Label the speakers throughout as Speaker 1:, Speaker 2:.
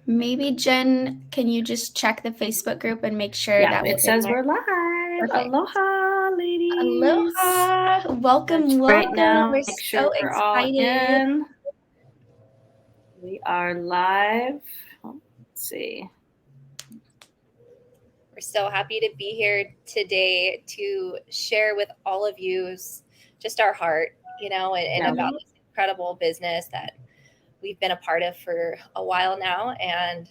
Speaker 1: Maybe Jen, can you just check the Facebook group and make sure
Speaker 2: Yeah,
Speaker 1: that we're
Speaker 2: it
Speaker 1: in
Speaker 2: says
Speaker 1: there?
Speaker 2: we're live.
Speaker 1: Perfect.
Speaker 2: Aloha, ladies.
Speaker 1: Aloha.
Speaker 2: Let's
Speaker 1: Welcome,
Speaker 2: right
Speaker 1: welcome.
Speaker 2: now
Speaker 1: We're
Speaker 2: make
Speaker 1: so
Speaker 2: sure we're all
Speaker 1: excited.
Speaker 2: in. We are live. Let's see.
Speaker 3: We're so happy to be here today to share with all of you just our heart, and about this incredible business that we've been a part of for a while now. And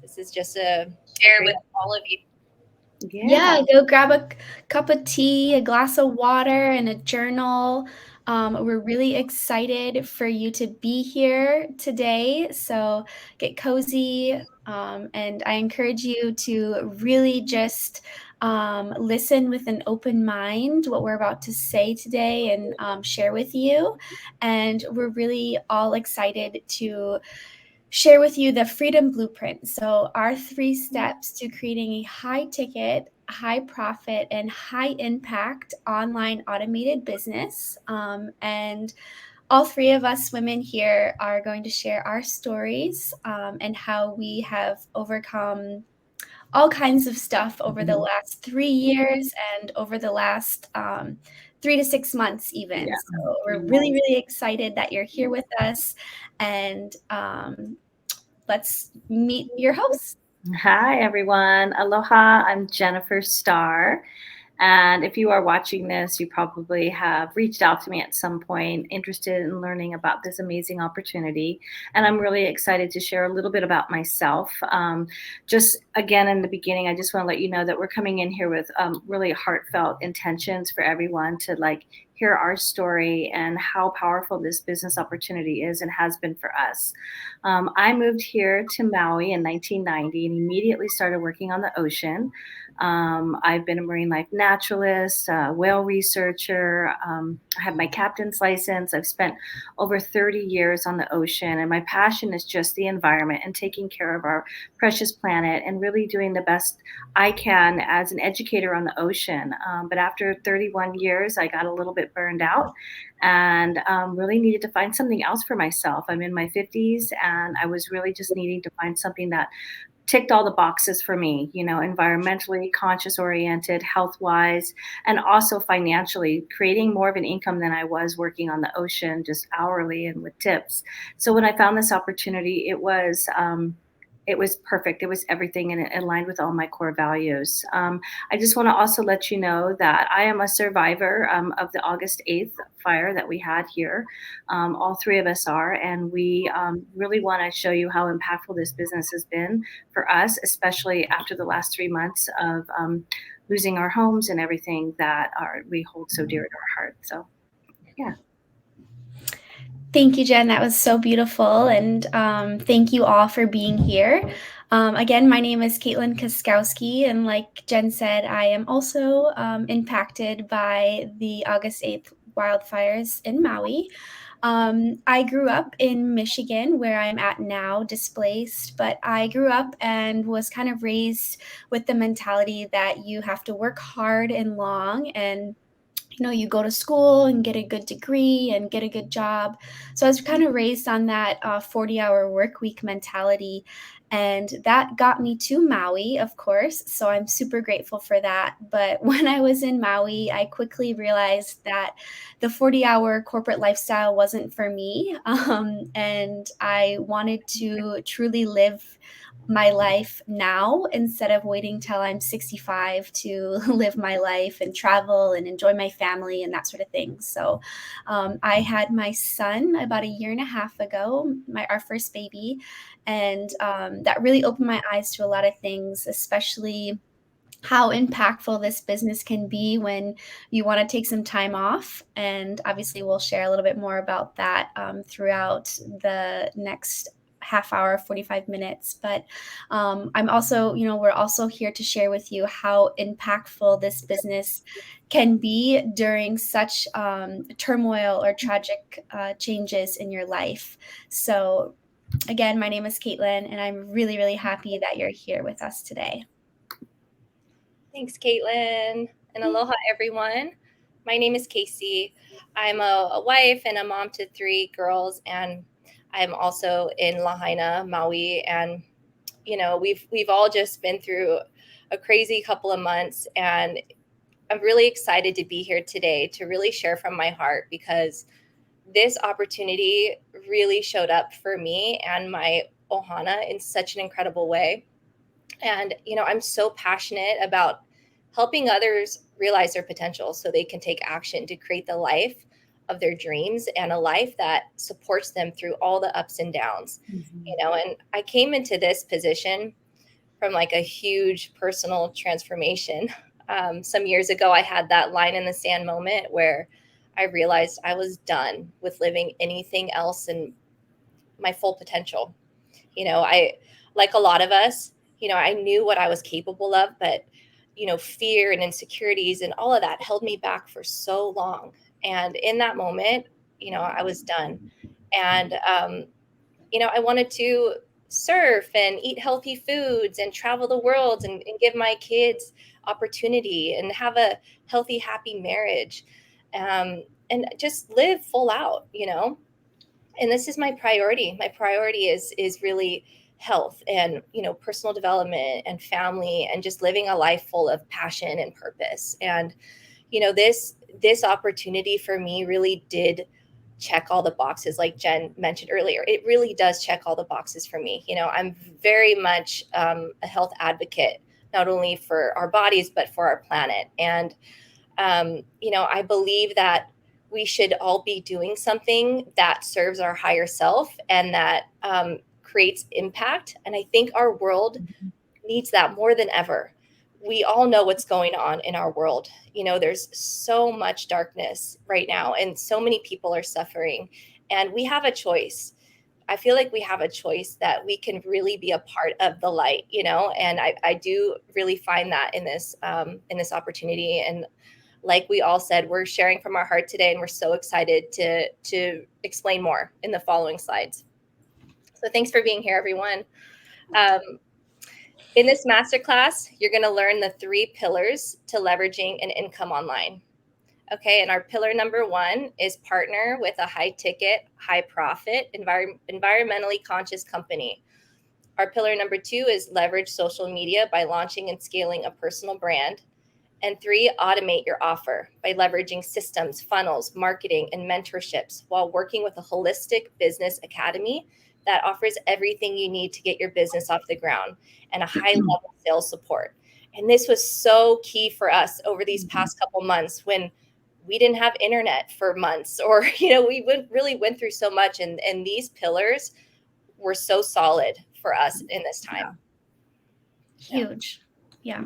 Speaker 3: this is just a
Speaker 1: Share
Speaker 3: great
Speaker 1: with all of you.
Speaker 2: Yeah.
Speaker 1: Yeah, go grab a cup of tea, a glass of water, and a journal. We're really excited for you to be here today. So get cozy. And I encourage you to really just listen with an open mind what we're about to say today and share with you. And we're really all excited to share with you the Freedom Blueprint. So, our 3 steps to creating a high ticket, high profit, and high impact online automated business. And all 3 of us women here are going to share our stories and how we have overcome all kinds of stuff over the last 3 years and over the last 3 to 6 months, even.
Speaker 2: Yeah.
Speaker 1: So, we're really, really excited that you're here with us. And let's meet your host.
Speaker 2: Hi, everyone. Aloha. I'm Jennifer Starr. And if you are watching this, you probably have reached out to me at some point, interested in learning about this amazing opportunity. And I'm really excited to share a little bit about myself. Just again, in the beginning, I just want to let you know that we're coming in here with really heartfelt intentions for everyone to hear our story and how powerful this business opportunity is and has been for us. I moved here to Maui in 1990 and immediately started working on the ocean. I've been a marine life naturalist, whale researcher. I have my captain's license. I've spent over 30 years on the ocean, and my passion is just the environment and taking care of our precious planet and really doing the best I can as an educator on the ocean. But after 31 years, I got a little bit burned out and really needed to find something else for myself. I'm in my 50s, and I was really just needing to find something that ticked all the boxes for me, environmentally conscious oriented, health wise, and also financially, creating more of an income than I was working on the ocean just hourly and with tips. So when I found this opportunity, it was perfect. It was everything, and it aligned with all my core values. I just want to also let you know that I am a survivor of the August 8th fire that we had here. All 3 of us are, and we really want to show you how impactful this business has been for us, especially after the last 3 months of losing our homes and everything that we hold so dear to our heart. So, yeah.
Speaker 1: Thank you, Jen. That was so beautiful. And thank you all for being here. Again, my name is Caitlin Kaskowski. And like Jen said, I am also impacted by the August 8th wildfires in Maui. I grew up in Michigan, where I'm at now, displaced, but I grew up and was kind of raised with the mentality that you have to work hard and long and you go to school and get a good degree and get a good job. So I was kind of raised on that 40-hour work week mentality. And that got me to Maui, of course. So I'm super grateful for that. But when I was in Maui, I quickly realized that the 40-hour corporate lifestyle wasn't for me. And I wanted to truly live my life now instead of waiting till I'm 65 to live my life and travel and enjoy my family and that sort of thing. So I had my son about a year and a half ago, our first baby, and that really opened my eyes to a lot of things, especially how impactful this business can be when you want to take some time off. And obviously, we'll share a little bit more about that throughout the next half hour, 45 minutes. But I'm also, we're also here to share with you how impactful this business can be during such turmoil or tragic changes in your life. So, again, my name is Caitlin, and I'm really, really happy that you're here with us today.
Speaker 3: Thanks, Caitlin. And aloha, everyone. My name is Casey. I'm a wife and a mom to 3 girls, and I'm also in Lahaina, Maui, and we've all just been through a crazy couple of months, and I'm really excited to be here today to really share from my heart, because this opportunity really showed up for me and my ohana in such an incredible way. And I'm so passionate about helping others realize their potential so they can take action to create the life of their dreams, and a life that supports them through all the ups and downs. And I came into this position from like a huge personal transformation. Some years ago, I had that line in the sand moment where I realized I was done with living anything else in my full potential. I, like a lot of us, I knew what I was capable of, but fear and insecurities and all of that held me back for so long. And in that moment, I was done. And I wanted to surf and eat healthy foods and travel the world, and give my kids opportunity and have a healthy, happy marriage, and just live full out. And this is my priority. My priority is really health and personal development and family, and just living a life full of passion and purpose. And this opportunity for me really did check all the boxes, like Jen mentioned earlier. It really does check all the boxes for me. I'm very much a health advocate, not only for our bodies but for our planet. And I believe that we should all be doing something that serves our higher self and that creates impact. And I think our world needs that more than ever. We all know what's going on in our world. There's so much darkness right now, and so many people are suffering. And we have a choice. I feel like we have a choice that we can really be a part of the light, and I do really find that in this opportunity. And like we all said, we're sharing from our heart today, and we're so excited to explain more in the following slides. So thanks for being here, everyone. In this masterclass, you're going to learn the 3 pillars to leveraging an income online. Okay, and our pillar number 1 is partner with a high ticket, high profit, environmentally conscious company. Our pillar number 2 is leverage social media by launching and scaling a personal brand. And 3, automate your offer by leveraging systems, funnels, marketing, and mentorships while working with a holistic business academy that offers everything you need to get your business off the ground, and a high level sales support. And this was so key for us over these past couple months when we didn't have internet for months, or, we really went through so much. And these pillars were so solid for us in this time.
Speaker 1: Huge. Yeah.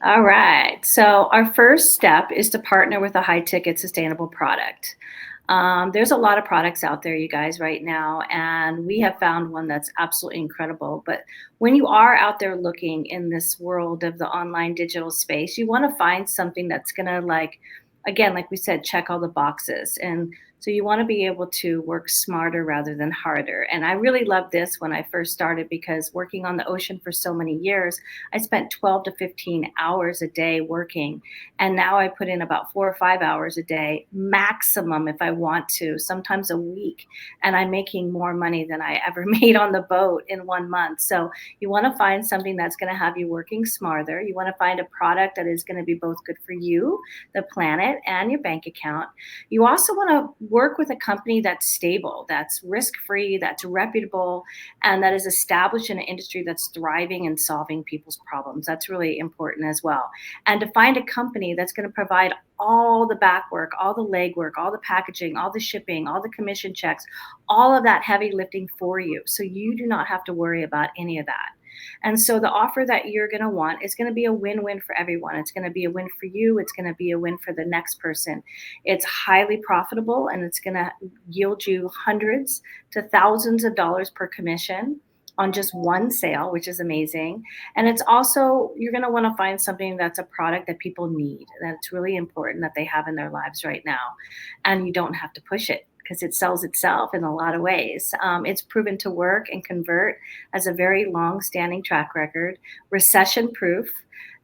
Speaker 2: All right. So our first step is to partner with a high ticket sustainable product. There's a lot of products out there, you guys, right now, and we have found one that's absolutely incredible. But when you are out there looking in this world of the online digital space, you want to find something that's going to, again, like we said, check all the boxes. And so you want to be able to work smarter rather than harder. And I really loved this when I first started, because working on the ocean for so many years, I spent 12 to 15 hours a day working. And now I put in about 4 or 5 hours a day, maximum if I want to, sometimes a week. And I'm making more money than I ever made on the boat in 1 month. So you want to find something that's going to have you working smarter. You want to find a product that is going to be both good for you, the planet, and your bank account. You also want to work with a company that's stable, that's risk-free, that's reputable, and that is established in an industry that's thriving and solving people's problems. That's really important as well. And to find a company that's going to provide all the back work, all the legwork, all the packaging, all the shipping, all the commission checks, all of that heavy lifting for you, so you do not have to worry about any of that. And so the offer that you're going to want is going to be a win-win for everyone. It's going to be a win for you. It's going to be a win for the next person. It's highly profitable, and it's going to yield you hundreds to thousands of dollars per commission on just one sale, which is amazing. And it's also, you're going to want to find something that's a product that people need, that's really important that they have in their lives right now. And you don't have to push it, because it sells itself in a lot of ways. It's proven to work and convert, as a very long-standing track record, recession-proof,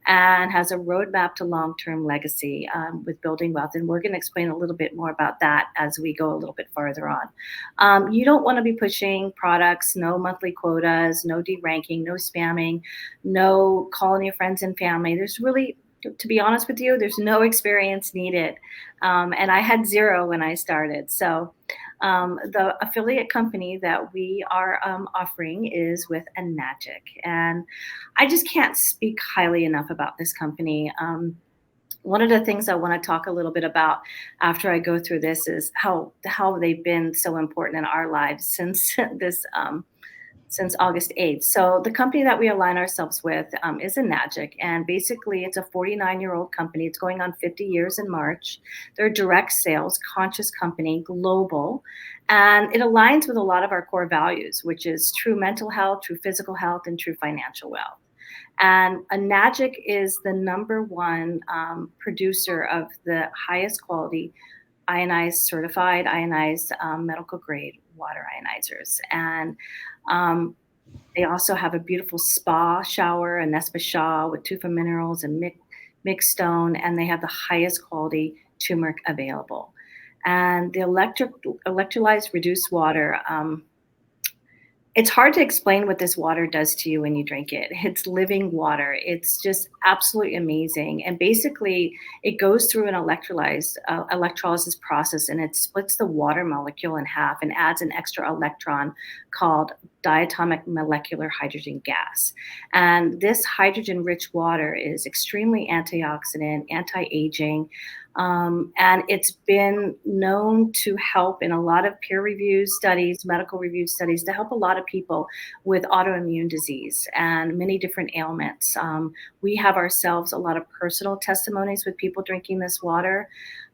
Speaker 2: and has a roadmap to long-term legacy with building wealth. And we're going to explain a little bit more about that as we go a little bit farther on. You don't want to be pushing products, no monthly quotas, no deranking, no spamming, no calling your friends and family. There's really, to be honest with you, there's no experience needed. And I had zero when I started. So the affiliate company that we are offering is with Enagic. And I just can't speak highly enough about this company. One of the things I want to talk a little bit about after I go through this is how they've been so important in our lives since this since August 8th. So the company that we align ourselves with is Enagic, and basically it's a 49-year-old company. It's going on 50 years in March. They're a direct sales, conscious company, global, and it aligns with a lot of our core values, which is true mental health, true physical health, and true financial wealth. And Enagic is the number one producer of the highest quality certified ionized medical grade water ionizers. And they also have a beautiful spa shower, a Nespa Shaw with tufa minerals and mixed stone, and they have the highest quality turmeric available. And the electrolyzed reduced water, it's hard to explain what this water does to you when you drink it. It's living water. It's just absolutely amazing. And basically, it goes through an electrolysis process, and it splits the water molecule in half and adds an extra electron called diatomic molecular hydrogen gas. And this hydrogen-rich water is extremely antioxidant, anti-aging, and it's been known to help in a lot of peer-reviewed studies, medical review studies, to help a lot of people with autoimmune disease and many different ailments. We have ourselves a lot of personal testimonies with people drinking this water.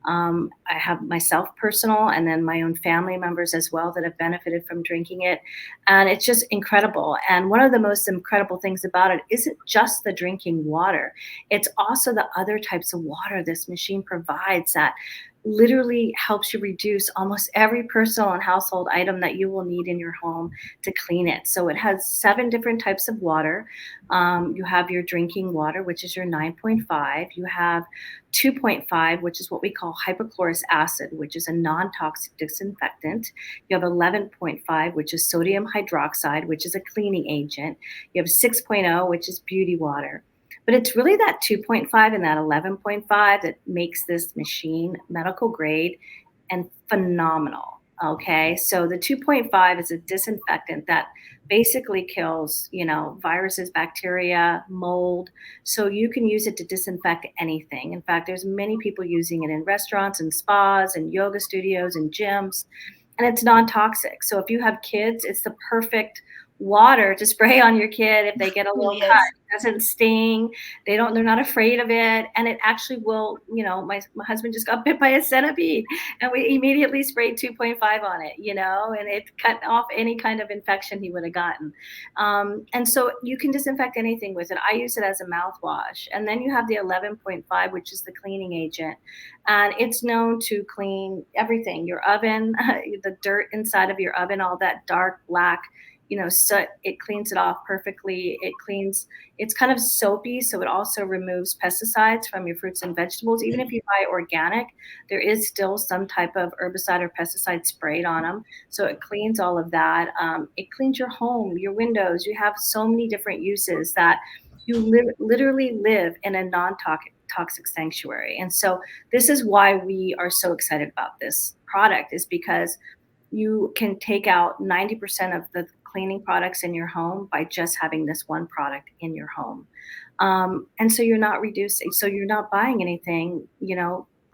Speaker 2: I have myself personal, and then my own family members as well that have benefited from drinking it. And it's just incredible. And one of the most incredible things about it isn't just the drinking water. It's also the other types of water this machine provides that literally helps you reduce almost every personal and household item that you will need in your home to clean it. So it has 7 different types of water. You have your drinking water, which is your 9.5. You have 2.5, which is what we call hypochlorous acid, which is a non-toxic disinfectant. You have 11.5, which is sodium hydroxide, which is a cleaning agent. You have 6.0, which is beauty water. But it's really that 2.5 and that 11.5 that makes this machine medical grade and phenomenal. Okay, so the 2.5 is a disinfectant that basically kills, viruses, bacteria, mold. So you can use it to disinfect anything. In fact, there's many people using it in restaurants and spas and yoga studios and gyms, and it's non-toxic. So if you have kids, it's the perfect water to spray on your kid if they get a little cut. It doesn't sting. They're not afraid of it. And it actually will, my husband just got bit by a centipede, and we immediately sprayed 2.5 on it, and it cut off any kind of infection he would have gotten. And so you can disinfect anything with it. I use it as a mouthwash. And then you have the 11.5, which is the cleaning agent. And it's known to clean everything, your oven, the dirt inside of your oven, all that dark black soot. It cleans it off perfectly. It's kind of soapy, so it also removes pesticides from your fruits and vegetables. Even if you buy organic, there is still some type of herbicide or pesticide sprayed on them. So it cleans all of that. It cleans your home, your windows. You have so many different uses that you literally live in a non-toxic sanctuary. And so this is why we are so excited about this product, is because you can take out 90% of the cleaning products in your home by just having this one product in your home. And so you're not reducing, so you're not buying anything,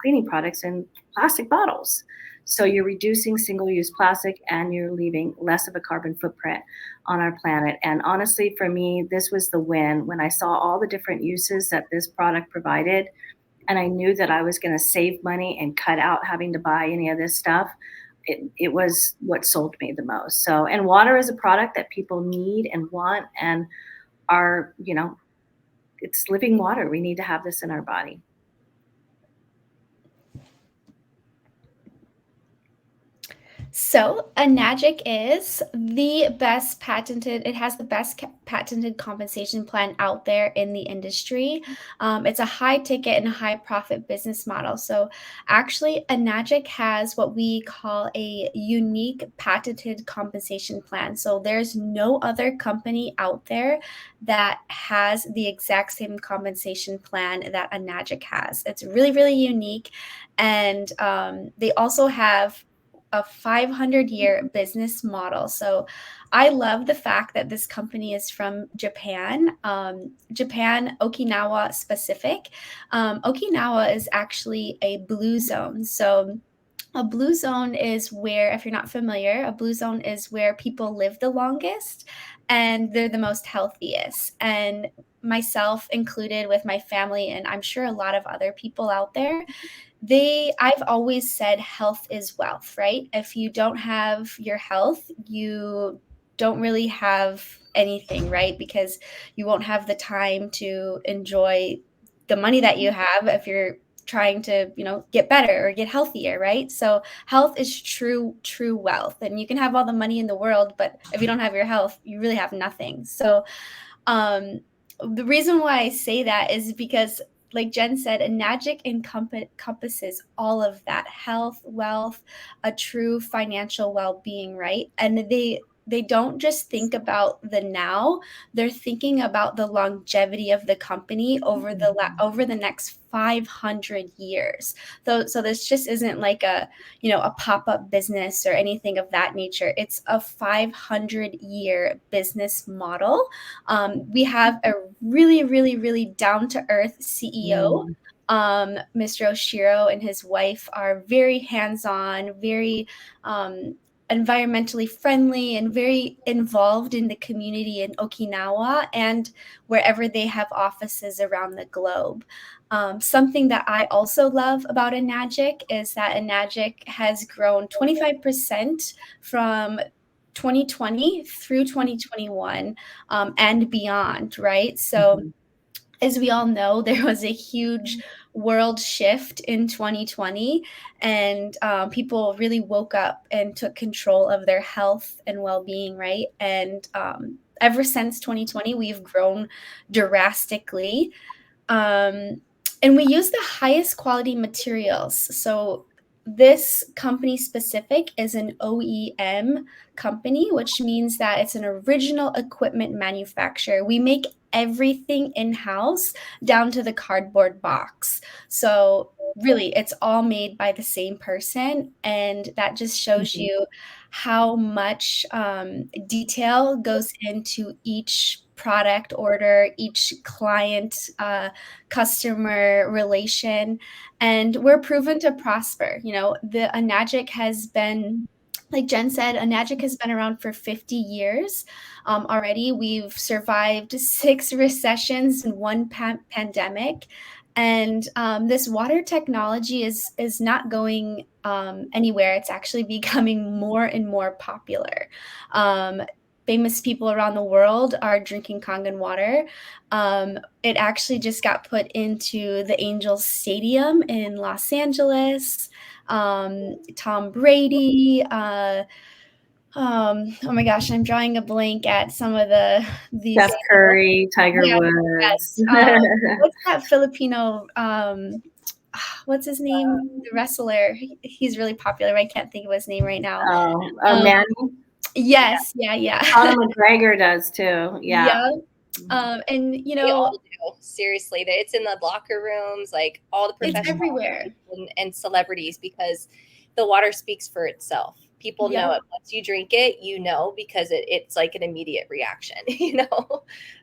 Speaker 2: cleaning products in plastic bottles. So you're reducing single-use plastic, and you're leaving less of a carbon footprint on our planet. And honestly, for me, this was the win when I saw all the different uses that this product provided. And I knew that I was going to save money and cut out having to buy any of this stuff. It was what sold me the most. So, and water is a product that people need and want, and are, it's living water. We need to have this in our body.
Speaker 1: So, a Nagic is the best patented, it has the best patented compensation plan out there in the industry. It's a high ticket and high profit business model. So, actually, a Nagic has what we call a unique patented compensation plan. So, there's no other company out there that has the exact same compensation plan that a Nagic has. It's really, really unique. And they also have a 500-year business model. So I love the fact that this company is from Japan, Japan, Okinawa specific. Okinawa is actually a blue zone. So a blue zone is where, if you're not familiar, a blue zone is where people live the longest and they're the most healthiest. And myself included with my family, and I'm sure a lot of other people out there, I've always said health is wealth, right? If you don't have your health, you don't really have anything, right? Because you won't have the time to enjoy the money that you have if you're trying to, get better or get healthier, right? So health is true wealth. And you can have all the money in the world, but if you don't have your health, you really have nothing. So um, the reason why I say that is because, like Jen said, a Nagic encompasses all of that: health, wealth, a true financial well-being, right? And they don't just think about the now; they're thinking about the longevity of the company over the next 500 years. So this just isn't like a pop-up business or anything of that nature. It's a 500-year business model. We have a really, really, really down to earth CEO. Mr. Oshiro and his wife are very hands on, very environmentally friendly, and very involved in the community in Okinawa and wherever they have offices around the globe. Something that I also love about Enagic is that Enagic has grown 25% from 2020 through 2021 and beyond, right? So, as we all know, there was a huge world shift in 2020, and people really woke up and took control of their health and well being, right? And ever since 2020, we've grown drastically. Um, and we use the highest quality materials. So this company specific is an OEM company, which means that it's an original equipment manufacturer. We make everything in-house down to the cardboard box. So really, it's all made by the same person. And that just shows you how much detail goes into each product order, each client customer relation, and we're proven to prosper. The Enagic has been, like Jen said, Enagic has been around for 50 years already. We've survived 6 recessions and 1 pandemic. And this water technology is not going anywhere. It's actually becoming more and more popular. Famous people around the world are drinking Kangen water. It actually just got put into the Angels Stadium in Los Angeles. Tom Brady. Oh my gosh, I'm drawing a blank at some of these.
Speaker 2: Steph Curry, Tiger Woods.
Speaker 1: Yes. What's that Filipino? What's his name? The wrestler. He's really popular. I can't think of his name right now.
Speaker 2: Manny.
Speaker 1: Yes. Yeah.
Speaker 2: Conor McGregor does too. Yeah.
Speaker 1: And
Speaker 3: they all do. Seriously, it's in the locker rooms, like all the professionals,
Speaker 1: it's everywhere,
Speaker 3: and celebrities, because the water speaks for itself. People know it. Once you drink it, because it's like an immediate reaction,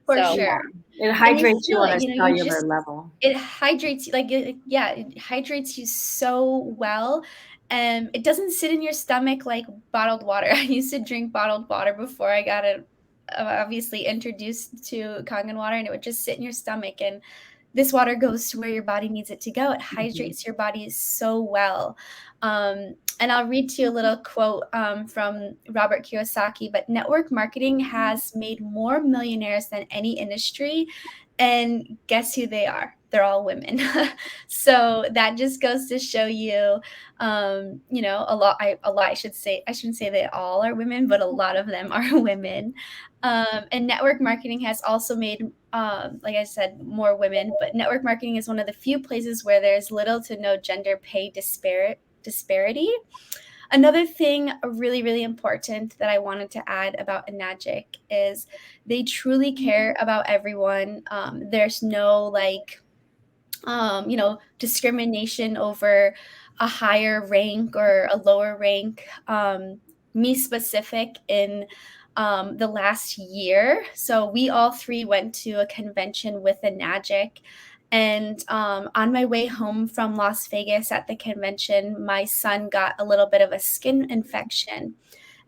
Speaker 1: For sure.
Speaker 2: It hydrates you on a cellular level.
Speaker 1: It hydrates you, it hydrates you so well. And it doesn't sit in your stomach like bottled water. I used to drink bottled water before I got obviously introduced to Kangen water, and it would just sit in your stomach. And this water goes to where your body needs it to go. It hydrates your body so well. And I'll read to you a little quote from Robert Kiyosaki. But network marketing has made more millionaires than any industry. And guess who they are? they're all women. So that just goes to show you, I shouldn't say they all are women, but a lot of them are women. And network marketing has also made, like I said, more women, but network marketing is one of the few places where there's little to no gender pay disparity. Another thing really, really important that I wanted to add about Enagic is they truly care about everyone. There's no discrimination over a higher rank or a lower rank. Me specific in the last year. So we all three went to a convention with Enagic. And on my way home from Las Vegas at the convention, my son got a little bit of a skin infection.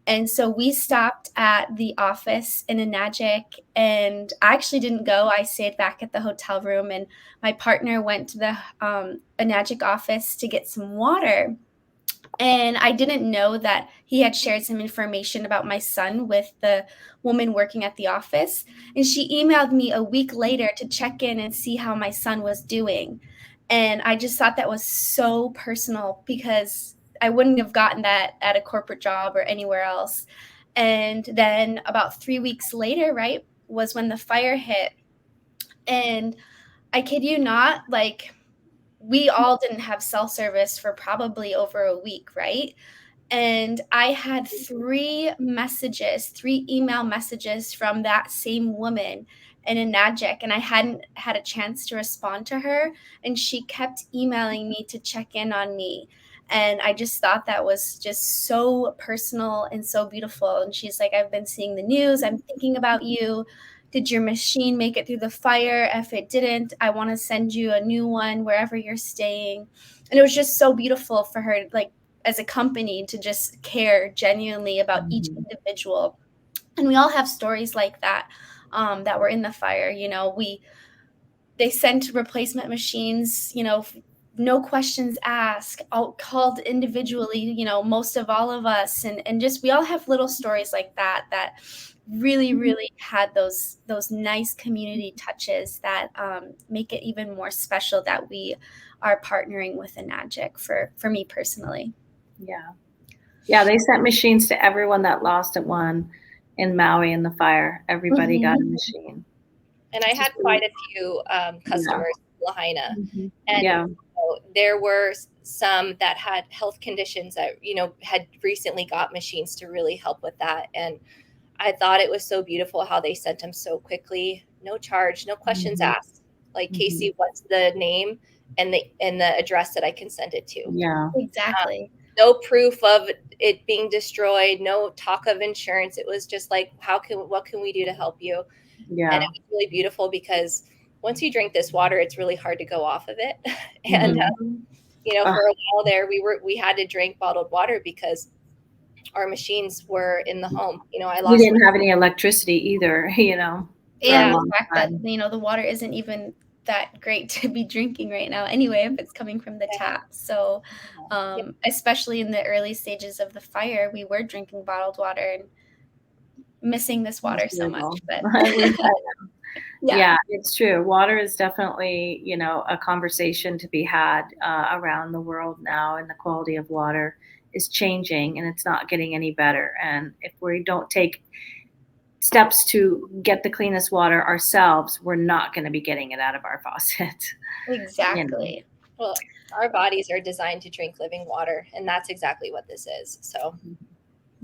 Speaker 1: And so we stopped at the office in Enagic, and I actually didn't go. I stayed back at the hotel room, and my partner went to the Enagic office to get some water. And I didn't know that he had shared some information about my son with the woman working at the office. And she emailed me a week later to check in and see how my son was doing. And I just thought that was so personal because I wouldn't have gotten that at a corporate job or anywhere else. And then about 3 weeks later, right, was when the fire hit. And I kid you not, like, we all didn't have cell service for probably over a week, right? And I had three email messages from that same woman in Enagic, and I hadn't had a chance to respond to her. And she kept emailing me to check in on me. And I just thought that was just so personal and so beautiful. And she's like, I've been seeing the news. I'm thinking about you. Did your machine make it through the fire? If it didn't, I want to send you a new one wherever you're staying. And it was just so beautiful for her, like, as a company, to just care genuinely about each individual. And we all have stories like that, that were in the fire. They sent replacement machines, no questions asked, called individually, most of all of us. And just, we all have little stories like that really, really had those nice community touches that make it even more special that we are partnering with Enagic for me personally.
Speaker 2: Yeah, they sent machines to everyone that lost at one in Maui in the fire. Everybody got a machine.
Speaker 3: And I had quite a few customers in Lahaina. And there were some that had health conditions that, had recently got machines to really help with that. And I thought it was so beautiful how they sent them so quickly, no charge, no questions asked. Like, Casey, what's the name and the address that I can send it to?
Speaker 2: Yeah,
Speaker 1: exactly.
Speaker 3: No proof of it being destroyed, no talk of insurance. It was just like, what can we do to help you?
Speaker 2: Yeah.
Speaker 3: And it was really beautiful because once you drink this water, it's really hard to go off of it. And for a while there, we had to drink bottled water because our machines were in the home.
Speaker 2: We didn't have any electricity either.
Speaker 1: And the fact that the water isn't even that great to be drinking right now anyway, if it's coming from the tap. So especially in the early stages of the fire, we were drinking bottled water and missing this water so much. But
Speaker 2: yeah, it's true. Water is definitely, a conversation to be had around the world now, and the quality of water is changing and it's not getting any better. And if we don't take steps to get the cleanest water ourselves, we're not going to be getting it out of our faucet.
Speaker 1: Exactly.
Speaker 3: Well, our bodies are designed to drink living water, and that's exactly what this is. So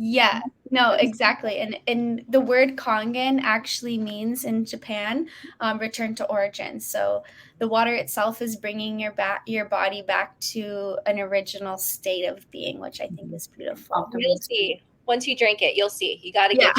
Speaker 1: yeah, no, exactly. And the word Kangen actually means in Japan, return to origin. So the water itself is bringing your body back to an original state of being, which I think is beautiful.
Speaker 3: You'll see. Once you drink it, you'll see. You got to get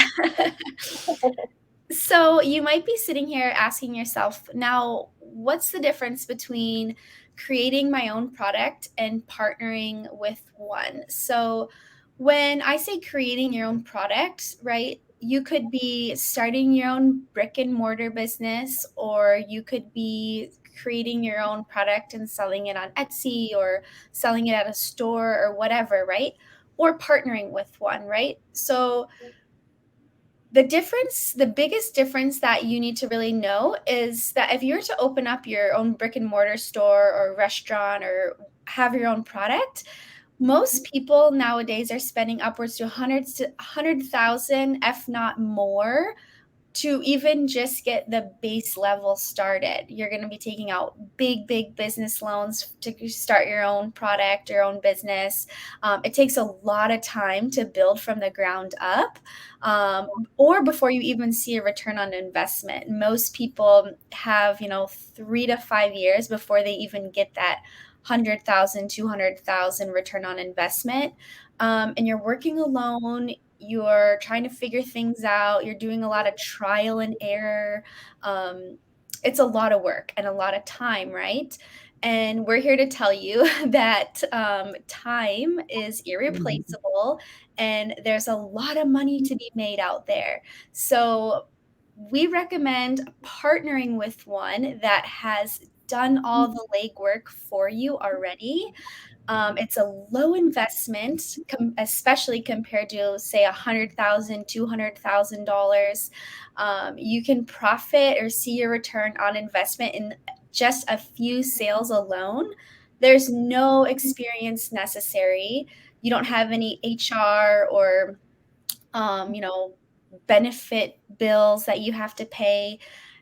Speaker 1: So you might be sitting here asking yourself, now, what's the difference between creating my own product and partnering with one? So when I say creating your own product, right, you could be starting your own brick and mortar business, or you could be creating your own product and selling it on Etsy or selling it at a store or whatever, right? Or partnering with one, right? So The biggest difference that you need to really know is that if you were to open up your own brick and mortar store or restaurant or have your own product, most people nowadays are spending upwards to 100,000, if not more, to even just get the base level started. You're going to be taking out big business loans to start your own product, your own business. It takes a lot of time to build from the ground up, or before you even see a return on investment. Most people have, 3 to 5 years before they even get that 100,000, 200,000 return on investment. And you're working alone, you're trying to figure things out, you're doing a lot of trial and error. It's a lot of work and a lot of time, right? And we're here to tell you that time is irreplaceable and there's a lot of money to be made out there. So we recommend partnering with one that has done all the legwork for you already. It's a low investment, especially compared to, say, $100,000, $200,000. You can profit or see your return on investment in just a few sales alone. There's no experience necessary. You don't have any HR or benefit bills that you have to pay.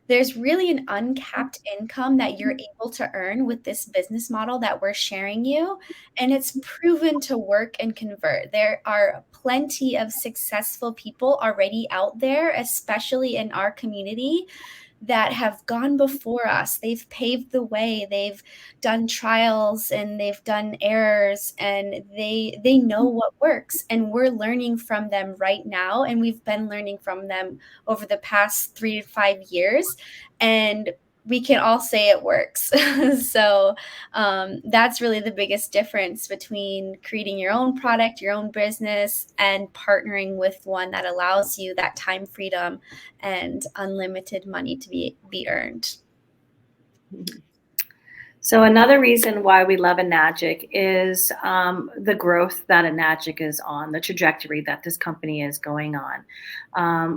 Speaker 1: There's really an uncapped income that you're able to earn with this business model that we're sharing you. And it's proven to work and convert. There are plenty of successful people already out there, especially in our community, that have gone before us. They've paved the way. They've done trials and they've done errors, and they know what works, and we're learning from them right now, and we've been learning from them over the past 3 to 5 years, and we can all say it works. So that's really the biggest difference between creating your own product, your own business, and partnering with one that allows you that time freedom and unlimited money to be earned.
Speaker 2: So another reason why we love Enagic is the growth that Enagic is on, the trajectory that this company is going on.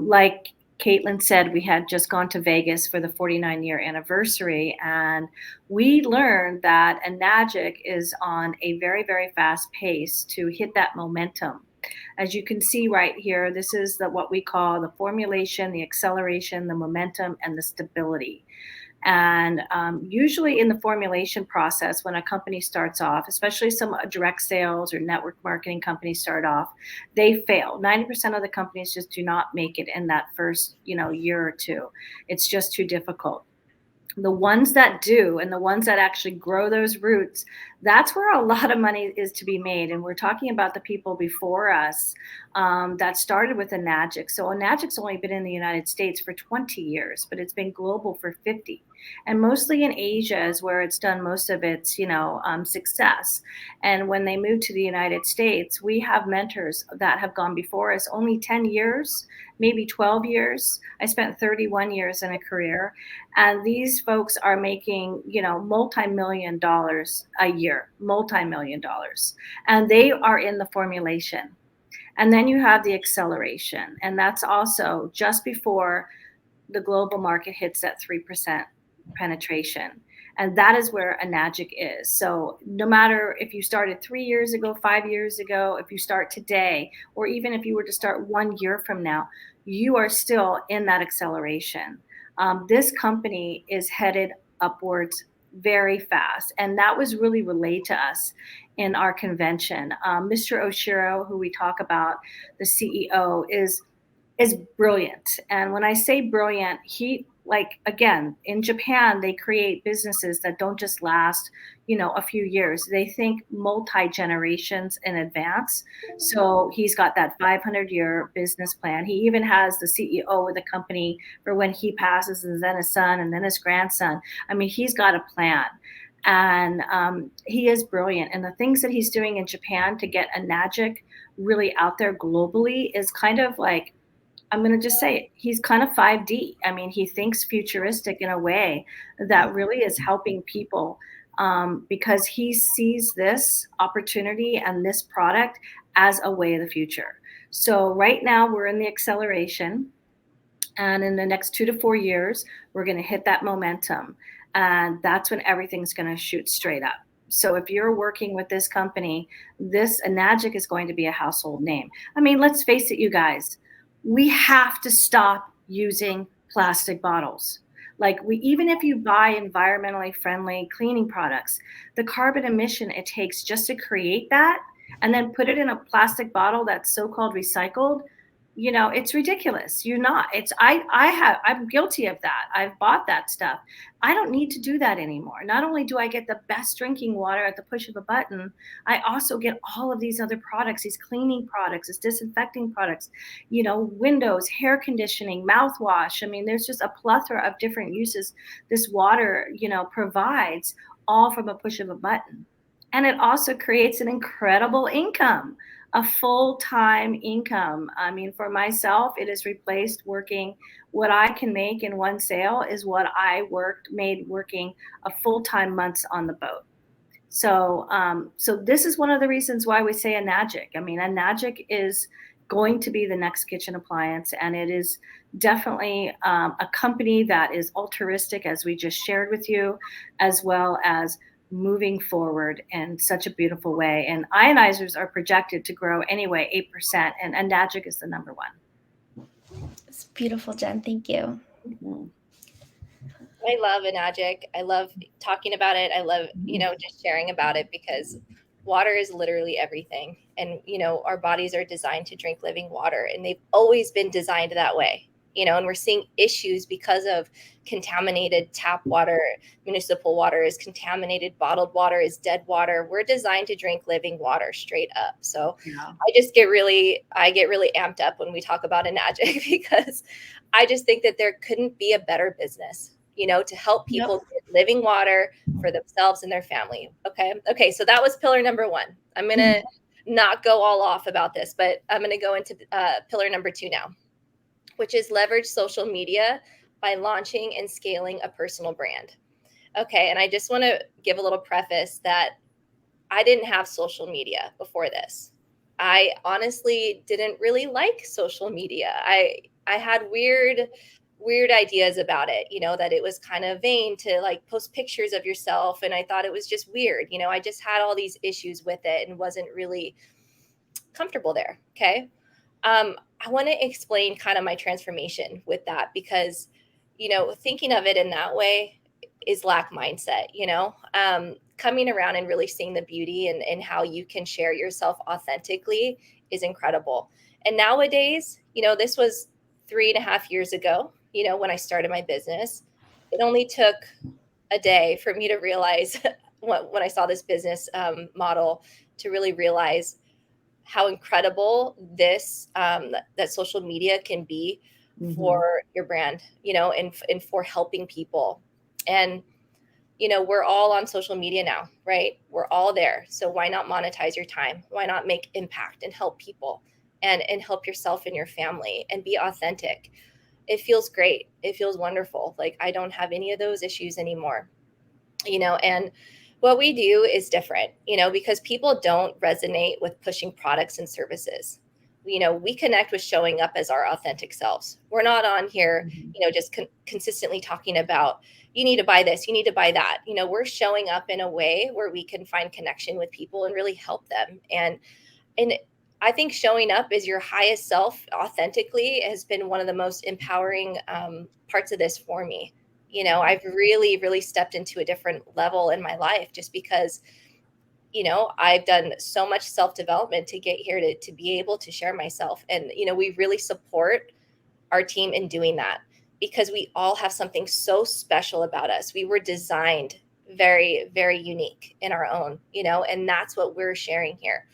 Speaker 2: Like Caitlin said, we had just gone to Vegas for the 49-year anniversary, and we learned that Enagic is on a very fast pace to hit that momentum. As you can see right here, this is what we call the formulation, the acceleration, the momentum, and the stability. And usually in the formulation process, when a company starts off, especially some direct sales or network marketing companies start off, they fail. 90% of the companies just do not make it in that first, year or two. It's just too difficult. The ones that do, and the ones that actually grow those roots, that's where a lot of money is to be made. And we're talking about the people before us that started with Enagic. So Enagic's only been in the United States for 20 years, but it's been global for 50. And mostly in Asia is where it's done most of its, success. And when they moved to the United States, we have mentors that have gone before us only 10 years, maybe 12 years. I spent 31 years in a career. And these folks are making, multi-million dollars a year, multi-million dollars. And they are in the formulation. And then you have the acceleration. And that's also just before the global market hits that 3% penetration. And that is where Enagic is. So no matter if you started 3 years ago, 5 years ago, if you start today, or even if you were to start 1 year from now, you are still in that acceleration. This company is headed upwards very fast. And that was really relayed to us in our convention. Mr. Oshiro, who we talk about, the CEO, is brilliant. And when I say brilliant, again, in Japan, they create businesses that don't just last, a few years. They think multi-generations in advance. So he's got that 500-year business plan. He even has the CEO of the company for when he passes, and then his son, and then his grandson. I mean, he's got a plan. And he is brilliant. And the things that he's doing in Japan to get Enagic really out there globally is kind of like, I'm going to just say it, he's kind of 5D. I mean, he thinks futuristic in a way that really is helping people because he sees this opportunity and this product as a way of the future. So right now we're in the acceleration. And in the next 2 to 4 years, we're going to hit that momentum. And that's when everything's going to shoot straight up. So if you're working with this company, this Enagic is going to be a household name. I mean, let's face it, you guys, we have to stop using plastic bottles. Like even if you buy environmentally friendly cleaning products, the carbon emission it takes just to create that and then put it in a plastic bottle that's so-called recycled, it's ridiculous. You're not. I'm guilty of that. I've bought that stuff. I don't need to do that anymore. Not only do I get the best drinking water at the push of a button, I also get all of these other products, these cleaning products, these disinfecting products, windows, hair conditioning, mouthwash. I mean, there's just a plethora of different uses this water, provides, all from a push of a button. And it also creates an incredible income, a full-time income. I mean, for myself, it has replaced working. What I can make in one sale is what I made working a full-time months on the boat. So this is one of the reasons why we say Enagic. I mean, Enagic is going to be the next kitchen appliance, and it is definitely a company that is altruistic, as we just shared with you, as well as moving forward in such a beautiful way. And ionizers are projected to grow anyway 8%, and Enagic is the number one.
Speaker 1: It's beautiful, Jen. Thank you.
Speaker 2: Mm-hmm.
Speaker 3: I love Enagic. I love talking about it. I love, just sharing about it, because water is literally everything. And, our bodies are designed to drink living water, and they've always been designed that way, and we're seeing issues because of contaminated tap water. Municipal water is contaminated, bottled water is dead water. We're designed to drink living water straight up. So yeah. I get really amped up when we talk about Enagic, because I just think that there couldn't be a better business, to help people get living water for themselves and their family. Okay. So that was pillar number one. I'm going to not go all off about this, but I'm going to go into pillar number 2 now, which is leverage social media by launching and scaling a personal brand. Okay. And I just want to give a little preface that I didn't have social media before this. I honestly didn't really like social media. I had weird ideas about it, that it was kind of vain to like post pictures of yourself. And I thought it was just weird. I just had all these issues with it and wasn't really comfortable there. Okay. I want to explain kind of my transformation with that, because, thinking of it in that way is lack mindset, coming around and really seeing the beauty and how you can share yourself authentically is incredible. And nowadays, this was 3.5 years ago, when I started my business. It only took a day for me to realize when I saw this business model, to really realize how incredible this that social media can be for your brand, and for helping people. And we're all on social media now, right? We're all there. So why not monetize your time? Why not make impact and help people and help yourself and your family and be authentic? It feels great. It feels wonderful. Like I don't have any of those issues anymore, and what we do is different, because people don't resonate with pushing products and services. We connect with showing up as our authentic selves. We're not on here, just consistently talking about, you need to buy this, you need to buy that. We're showing up in a way where we can find connection with people and really help them. And I think showing up as your highest self authentically has been one of the most empowering parts of this for me. I've really, really stepped into a different level in my life, just because, I've done so much self-development to get here to be able to share myself. And, we really support our team in doing that, because we all have something so special about us. We were designed very, very unique in our own, and that's what we're sharing here.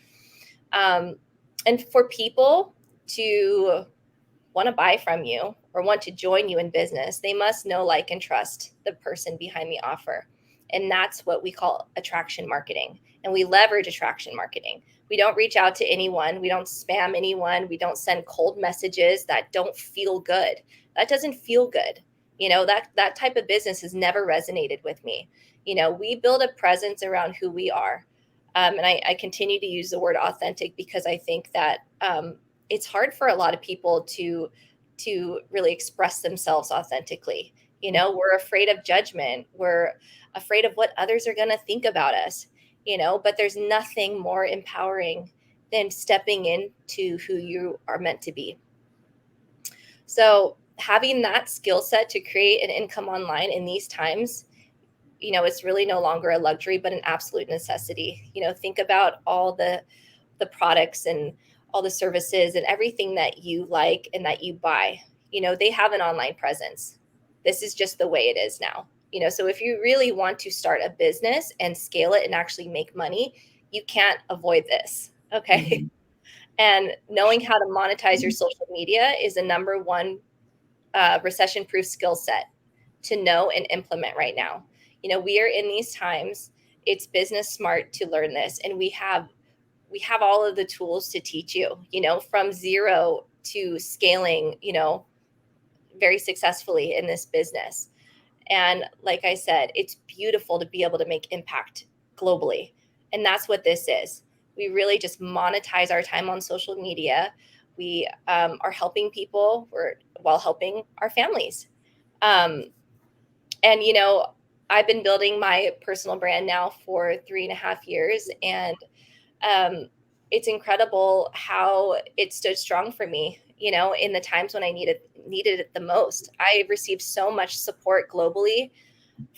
Speaker 3: And for people to want to buy from you or want to join you in business, they must know, like, and trust the person behind the offer. And that's what we call attraction marketing. And we leverage attraction marketing. We don't reach out to anyone. We don't spam anyone. We don't send cold messages that don't feel good. That doesn't feel good. That type of business has never resonated with me. We build a presence around who we are. And I continue to use the word authentic, because I think that it's hard for a lot of people to to really express themselves authentically. You know, we're afraid of judgment. We're afraid of what others are going to think about us, you know, but there's nothing more empowering than stepping into who you are meant to be. So having that skill set to create an income online in these times, you know, it's really no longer a luxury, but an absolute necessity. You know, think about all the products and all the services and everything that you like and that you buy. You know, they have an online presence. This is just the way it is now. You know, so if you really want to start a business and scale it and actually make money, you can't avoid this. Okay. Mm-hmm. And knowing how to monetize your social media is a number one recession proof skill set to know and implement right now. You know, we are in these times. It's business smart to learn this, and we have all of the tools to teach you, you know, from zero to scaling, you know, very successfully in this business. And like I said, it's beautiful to be able to make impact globally. And that's what this is. We really just monetize our time on social media. We are helping people while helping our families. And, you know, I've been building my personal brand now for 3.5 years. And it's incredible how it stood strong for me, you know, in the times when I needed it the most. I received so much support globally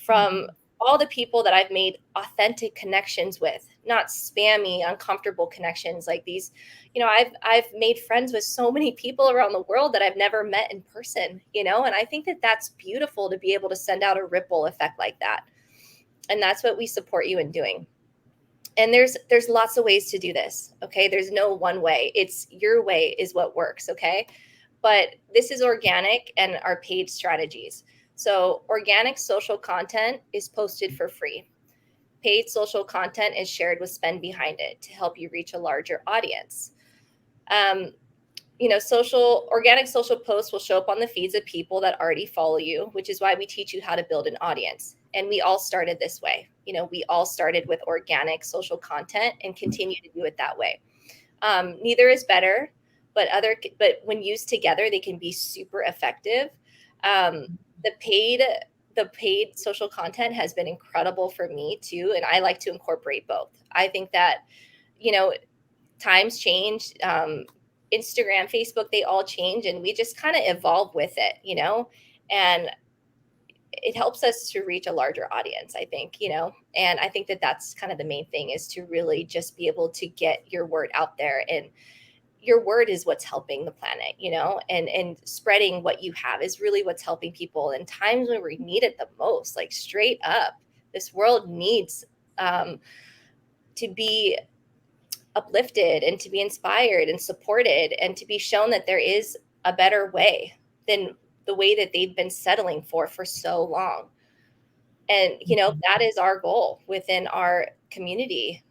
Speaker 3: from all the people that I've made authentic connections with, not spammy, uncomfortable connections like these. You know, I've made friends with so many people around the world that I've never met in person, you know, and I think that that's beautiful to be able to send out a ripple effect like that. And that's what we support you in doing. And there's lots of ways to do this. Okay. There's no one way. It's your way is what works. Okay. But this is organic and our paid strategies. So organic social content is posted for free. Paid social content is shared with spend behind it to help you reach a larger audience. You know, organic social posts will show up on the feeds of people that already follow you, which is why we teach you how to build an audience. And we all started this way. You know, we all started with organic social content and continue to do it that way. Neither is better, but when used together, they can be super effective. The paid social content has been incredible for me too, and I like to incorporate both. I think that, you know, times change. Instagram, Facebook, they all change, and we just kind of evolve with it, you know, and it helps us to reach a larger audience, I think, you know, and I think that that's kind of the main thing, is to really just be able to get your word out there. And your word is what's helping the planet, you know, and spreading what you have is really what's helping people in times when we need it the most. Like, straight up, this world needs to be uplifted and to be inspired and supported and to be shown that there is a better way than the way that they've been settling for so long. And, you know, that is our goal within our community,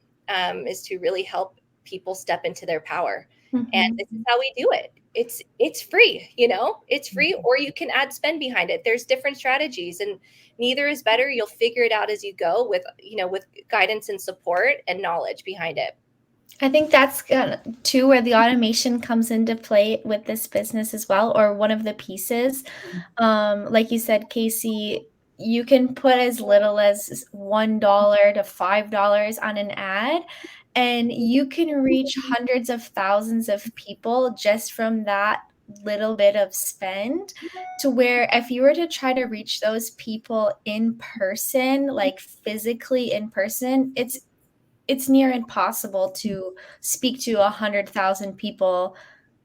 Speaker 3: is to really help people step into their power. Mm-hmm. And this is how we do it. It's free, you know, it's free, or you can add spend behind it. There's different strategies, and neither is better. You'll figure it out as you go with, you know, with guidance and support and knowledge behind it.
Speaker 1: I think that's too where the automation comes into play with this business as well, or one of the pieces. Like you said, Casey, you can put as little as $1 to $5 on an ad, and you can reach hundreds of thousands of people just from that little bit of spend, to where if you were to try to reach those people in person, like physically in person, it's near impossible to speak to 100,000 people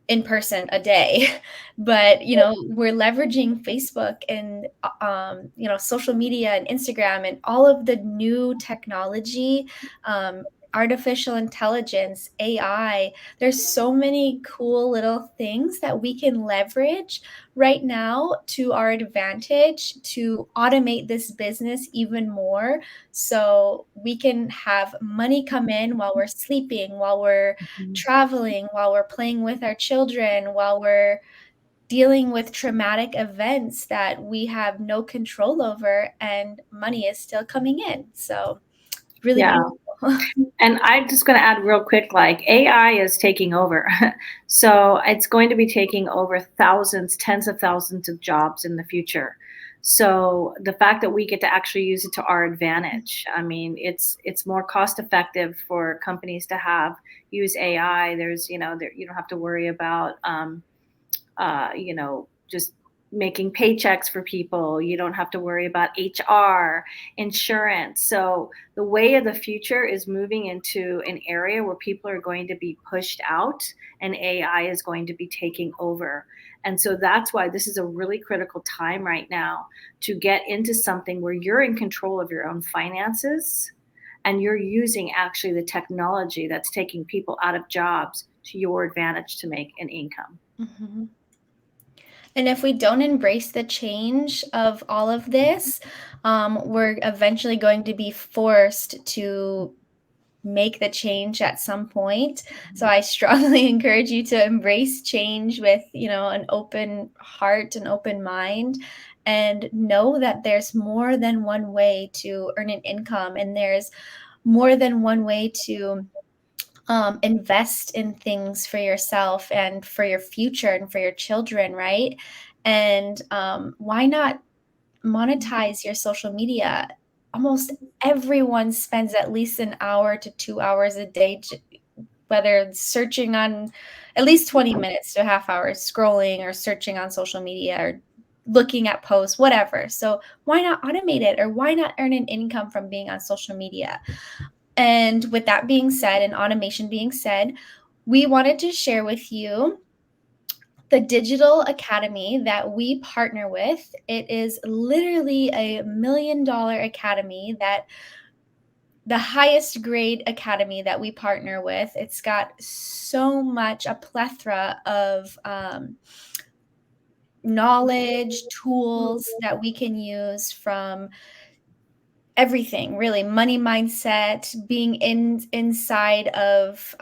Speaker 1: in person a day. But, you know, we're leveraging Facebook and, you know, social media and Instagram and all of the new technology, artificial intelligence, AI. There's so many cool little things that we can leverage right now to our advantage to automate this business even more, so we can have money come in while we're sleeping, while we're traveling, while we're playing with our children, while we're dealing with traumatic events that we have no control over, and money is still coming in. So really beautiful.
Speaker 2: And I'm just going to add real quick, like AI is taking over. So it's going to be taking over thousands, tens of thousands of jobs in the future. So the fact that we get to actually use it to our advantage, I mean, it's more cost effective for companies to use AI. There's, you don't have to worry about, just making paychecks for people. You don't have to worry about HR, insurance. So the way of the future is moving into an area where people are going to be pushed out and AI is going to be taking over. And so that's why this is a really critical time right now to get into something where you're in control of your own finances and you're using actually the technology that's taking people out of jobs to your advantage to make an income.
Speaker 1: Mm-hmm. And if we don't embrace the change of all of this, we're eventually going to be forced to make the change at some point. So I strongly encourage you to embrace change with, an open heart and open mind, and know that there's more than one way to earn an income, and there's more than one way to invest in things for yourself and for your future and for your children, right? And why not monetize your social media? Almost everyone spends at least an hour to 2 hours a day, whether it's searching on at least 20 minutes to a half hour scrolling or searching on social media or looking at posts, whatever. So why not automate it, or why not earn an income from being on social media? And with that being said, and automation being said, we wanted to share with you the digital academy that we partner with. It is literally $1 million academy, that the highest grade academy that we partner with. It's got so much, a plethora of knowledge, tools that we can use, from everything, really. Money mindset, being inside of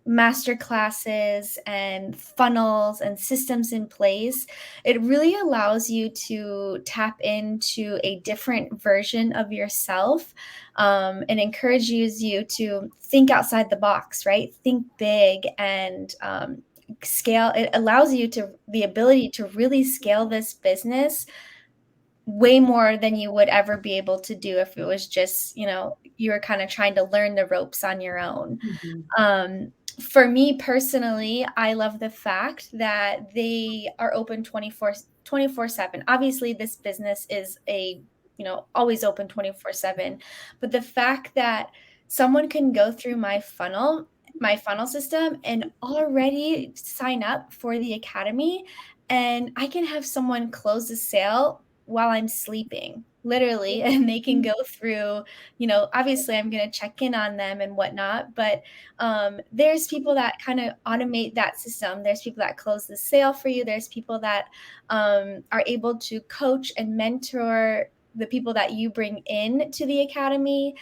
Speaker 1: master classes and funnels and systems in place. It really allows you to tap into a different version of yourself, and encourages you to think outside the box, right? Think big, and scale. It allows you the ability to really scale this business way more than you would ever be able to do if it was just, you were kind of trying to learn the ropes on your own.
Speaker 2: Mm-hmm.
Speaker 1: For me personally, I love the fact that they are open 24/7. Obviously, this business is always open 24/7, but the fact that someone can go through my funnel system and already sign up for the academy, and I can have someone close the sale while I'm sleeping, literally, and they can go through, obviously I'm going to check in on them and whatnot, but there's people that kind of automate that system. There's people that close the sale for you. There's people that are able to coach and mentor the people that you bring in to the academy.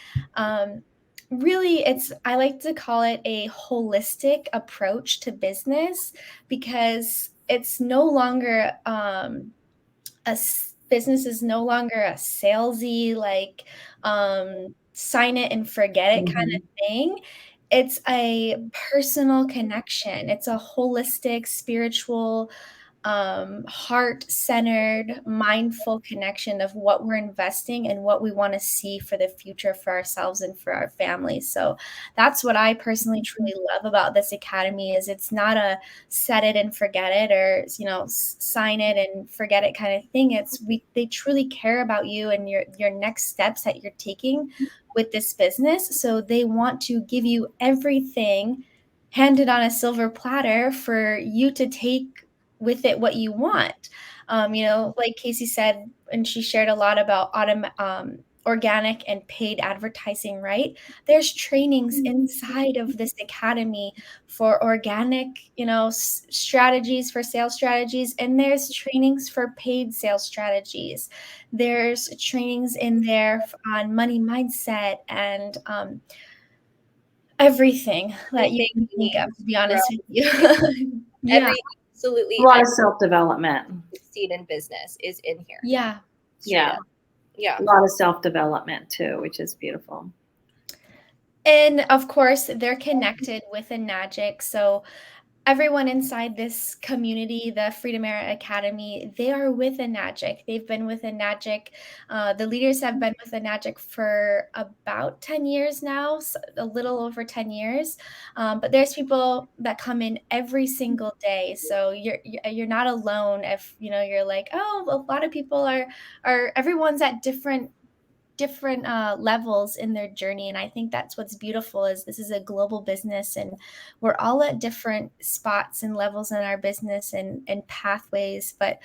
Speaker 1: Really, I like to call it a holistic approach to business, because it's no longer business is no longer a salesy, like, sign it and forget it kind of thing. It's a personal connection. It's a holistic, spiritual, heart-centered, mindful connection of what we're investing and what we want to see for the future for ourselves and for our families. So that's what I personally truly love about this academy, is it's not a set it and forget it, or sign it and forget it kind of thing. They truly care about you and your next steps that you're taking with this business. So they want to give you everything handed on a silver platter for you to take with it what you want. Like Casey said, and she shared a lot about organic and paid advertising, right? There's trainings inside of this academy for organic, strategies, for sales strategies, and there's trainings for paid sales strategies. There's trainings in there on money mindset and everything that you can think of, to be honest with you. Yeah.
Speaker 3: Absolutely.
Speaker 2: A lot of self-development.
Speaker 3: Succeed in business is in here.
Speaker 1: Yeah.
Speaker 3: Yeah.
Speaker 2: A lot of self-development too, which is beautiful.
Speaker 1: And of course, they're connected with a Nagic. So everyone inside this community, the Freedom Era Academy, they are with a Nagic. They've been with a Nagic. The leaders have been with a Nagic for about 10 years now, so a little over 10 years. But there's people that come in every single day. So you're not alone if, you're like, oh, a lot of people are everyone's at different levels in their journey. And I think that's what's beautiful is this is a global business, and we're all at different spots and levels in our business and pathways, but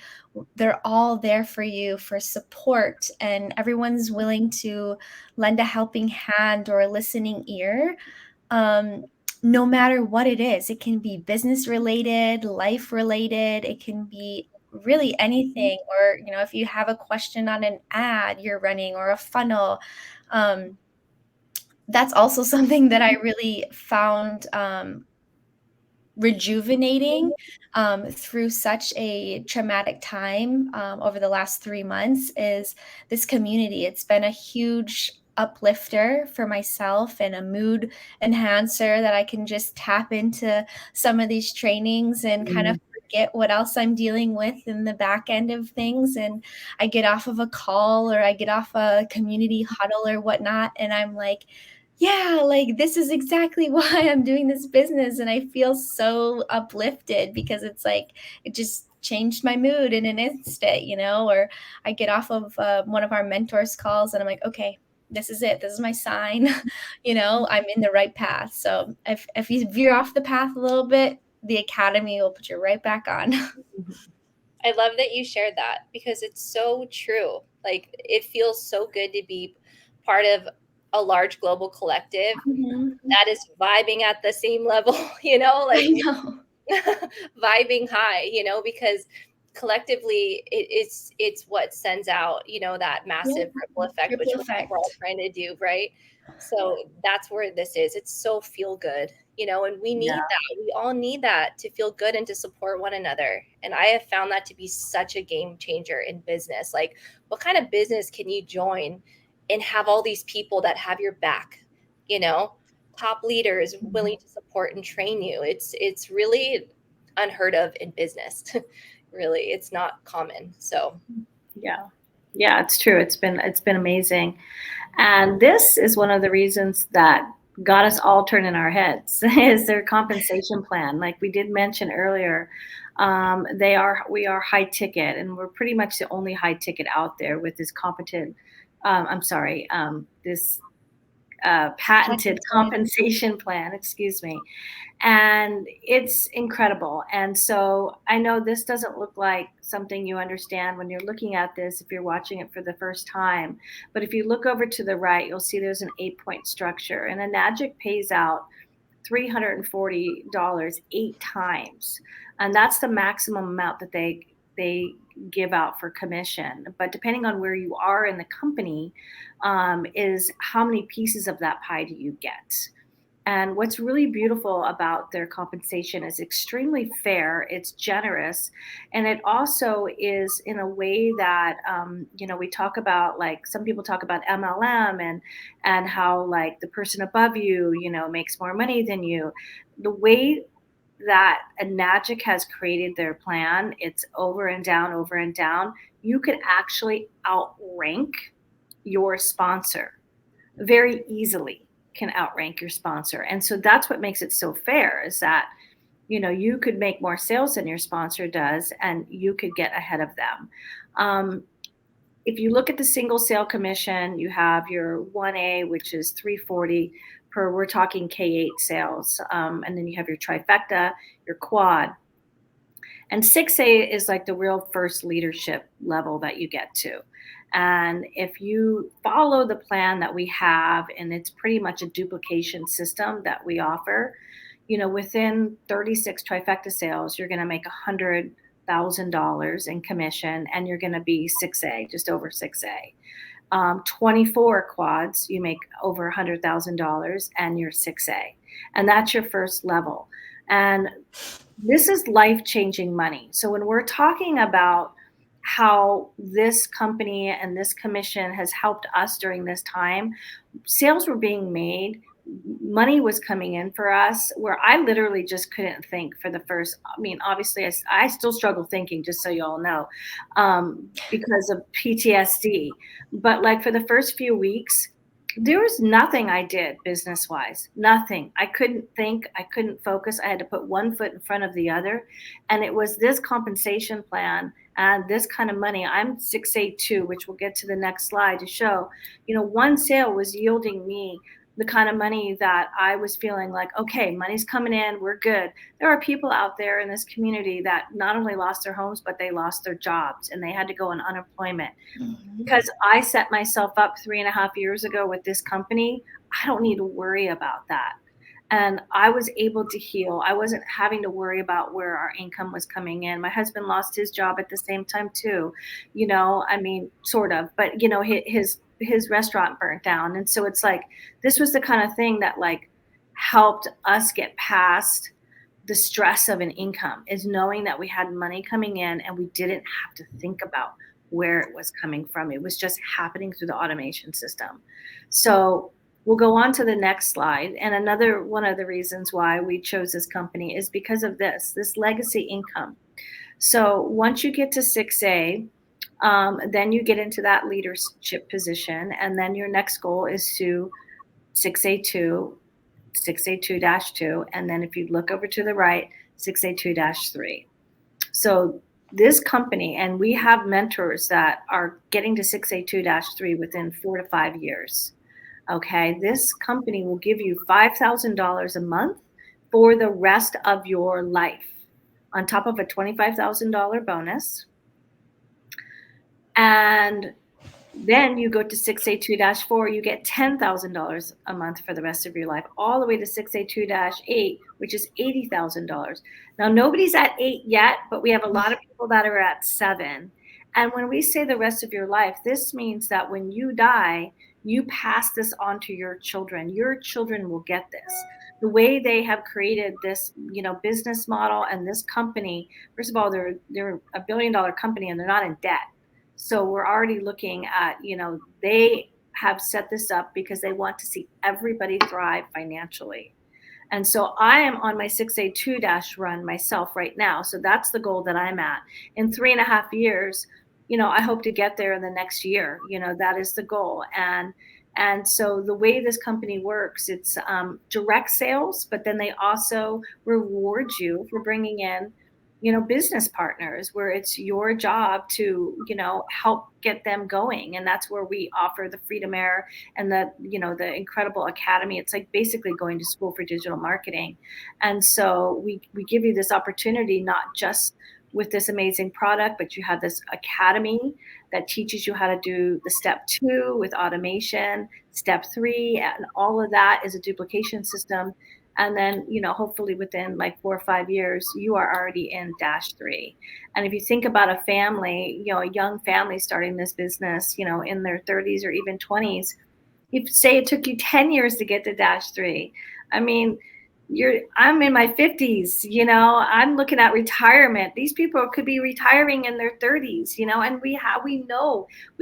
Speaker 1: they're all there for you for support, and everyone's willing to lend a helping hand or a listening ear. um, no matter what it is. It can be business related, life related, it can be really anything. Or, if you have a question on an ad you're running or a funnel, um, that's also something that I really found rejuvenating through such a traumatic time over the last 3 months is this community. It's been a huge uplifter for myself and a mood enhancer that I can just tap into some of these trainings and kind of forget what else I'm dealing with in the back end of things. And I get off of a call or I get off a community huddle or whatnot, and I'm like, yeah, like this is exactly why I'm doing this business. And I feel so uplifted because it's like it just changed my mood in an instant, or I get off of one of our mentors' calls and I'm like, okay, this is it. This is my sign. I'm in the right path. So if you veer off the path a little bit, the academy will put you right back on.
Speaker 3: I love that you shared that because it's so true. Like it feels so good to be part of a large global collective
Speaker 1: Mhm.
Speaker 3: that is vibing at the same level,
Speaker 1: I
Speaker 3: like
Speaker 1: know.
Speaker 3: vibing high, because collectively it's what sends out, that
Speaker 1: Yeah.
Speaker 3: massive ripple effect, which
Speaker 1: Triple
Speaker 3: we're all
Speaker 1: effect.
Speaker 3: trying to do, right? So that's where this is. It's so feel good, and we
Speaker 2: Yeah.
Speaker 3: need that. We all need that to feel good and to support one another. And I have found that to be such a game changer in business. Like, what kind of business can you join and have all these people that have your back, you know? Top leaders willing to support and train you. It's really unheard of in business. Really, it's not common. So
Speaker 2: Yeah, it's true. It's been amazing. And this is one of the reasons that got us all turning our heads is their compensation plan. Like we did mention earlier, we are high ticket, and we're pretty much the only high ticket out there with this competent. This patented compensation plan. Excuse me. And it's incredible. And so I know this doesn't look like something you understand when you're looking at this if you're watching it for the first time. But if you look over to the right, you'll see there's an 8-point structure. And a Nagic pays out $340 8 times. And that's the maximum amount that they give out for commission. But depending on where you are in the company, is how many pieces of that pie do you get? And what's really beautiful about their compensation is extremely fair, it's generous, and it also is in a way that, we talk about, like some people talk about MLM and how like the person above you, makes more money than you. The way that a Nagic has created their plan, it's over and down, over and down. You could actually outrank your sponsor very easily, can outrank your sponsor. And so that's what makes it so fair is that, you could make more sales than your sponsor does and you could get ahead of them. If you look at the single sale commission, you have your 1A, which is 340 per, we're talking K8 sales. And then you have your trifecta, your quad. And 6A is like the real first leadership level that you get to. And if you follow the plan that we have, and it's pretty much a duplication system that we offer, within 36 trifecta sales, you're going to make $100,000 in commission, and you're going to be 6A, just over 6A. 24 quads, you make over $100,000, and you're 6A, and that's your first level. And this is life-changing money. So when we're talking about how this company and this commission has helped us during this time, sales were being made money was coming in for us where I literally just couldn't think for the first, I mean, obviously I still struggle thinking, just so you all know, because of PTSD. But like for the first few weeks, there was nothing I did business wise, nothing. I couldn't think, I couldn't focus. I had to put one foot in front of the other. And it was this compensation plan and this kind of money. I'm 6'8" which we'll get to the next slide to show, one sale was yielding me the kind of money that I was feeling like, okay, money's coming in, we're good. There are people out there in this community that not only lost their homes, but they lost their jobs and they had to go on unemployment. Because I set myself up 3.5 years ago with this company, I don't need to worry about that. And I was able to heal. I wasn't having to worry about where our income was coming in. My husband lost his job at the same time too, I mean, sort of, but his restaurant burnt down. And so it's like, this was the kind of thing that like helped us get past the stress of an income, is knowing that we had money coming in and we didn't have to think about where it was coming from. It was just happening through the automation system. So we'll go on to the next slide. And another one of the reasons why we chose this company is because of this legacy income. So once you get to 6A, then you get into that leadership position. And then your next goal is to 6A2, 6A2-2. And then if you look over to the right, 6A2-3. So this company, and we have mentors that are getting to 6A2-3 within 4 to 5 years. Okay, this company will give you $5,000 a month for the rest of your life, on top of a $25,000 bonus. And then you go to 6A2-4, you get $10,000 a month for the rest of your life, all the way to 6A2-8, which is $80,000. Now, nobody's at 8 yet, but we have a lot of people that are at 7. And when we say the rest of your life, this means that when you die, you pass this on to your children. Your children will get this. The way they have created this, business model and this company, first of all, they're a $1 billion company and they're not in debt. So we're already looking at, they have set this up because they want to see everybody thrive financially. And so I am on my 6A2- run myself right now. So that's the goal that I'm at. In 3.5 years, I hope to get there in the next year. That is the goal. And so the way this company works, it's direct sales, but then they also reward you for bringing in, business partners where it's your job to, help get them going. And that's where we offer the Freedom Air and the incredible academy. It's like basically going to school for digital marketing. And so we give you this opportunity, not just with this amazing product, but you have this academy that teaches you how to do the step 2 with automation, step 3, and all of that is a duplication system. And then, hopefully within like 4 or 5 years, you are already in -3. And if you think about a family, a young family starting this business, in their 30s or even 20s, if say it took you 10 years to get to -3, I mean, I'm in my 50s, I'm looking at retirement. These people could be retiring in their 30s, and we